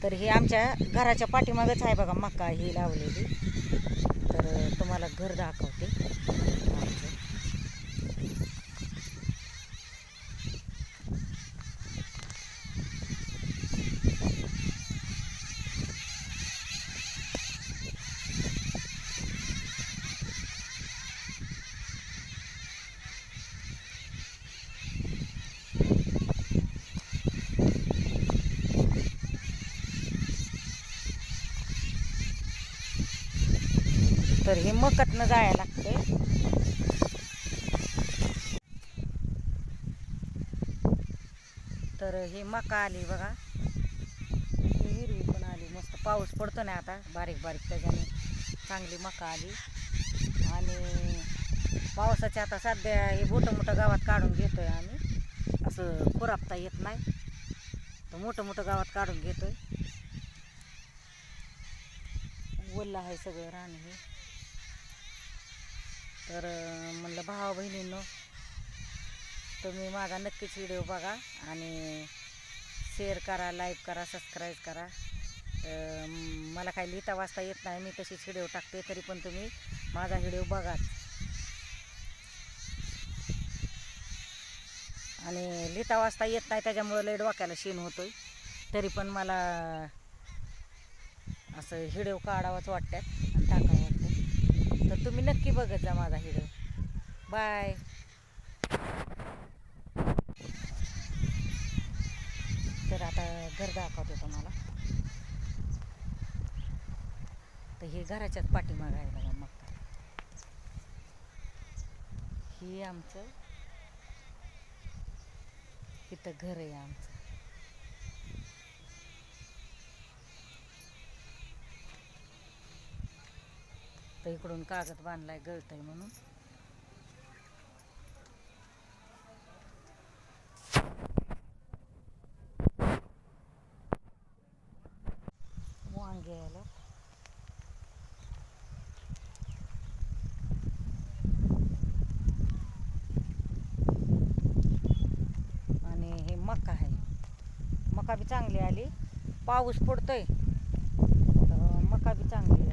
तर हे आमच्या घराच्या पाठीमागच आहे बघा मका ही लावलेली. तर तुम्हाला घर दाखवते आमचं. तर हे मकातनं जायला लागते. तर हे मका आली बघा, ही हिरवी पण आली. मस्त पाऊस पडतो ना आता बारीक बारीक, त्याच्याने चांगली मका आली. आणि पावसाच्या आता सध्या हे मोठं गावात काढून घेतोय आम्ही. असं खुरापता येत नाही तर मोठं गावात काढून घेतोय. वल्ला आहे सगळं रान हे. तर म्हणलं भावा बहिणींनो, तुम्ही माझा नक्कीच व्हिडिओ बघा आणि शेअर करा, लाईक करा, सबस्क्राईब करा. मला काही लिहिता वाचता येत नाही, मी तशीच व्हिडिओ टाकते, तरी पण तुम्ही माझा व्हिडिओ बघा. आणि लिहिता वाचता येत नाही त्याच्यामुळे लय डोक्याला शीन होतोय, तरी पण मला असं व्हिडिओ काढावाच वाटतात आणि टाकावं वाटतं. तर तुम्ही नक्की बघत जा माझा व्हिडिओ. बाय. तर आता घर दाखवते तुम्हाला. तर हे घराच्याच पाठीमागं आहे बघा मका. ही आमचं इथं घर आहे आमचं. तर इकडून कागद बांधलाय गळतंय म्हणून. वांगे आलं. आणि हे मका आहे. मका बी चांगली आली, पाऊस पडतोय तर मका बी चांगली.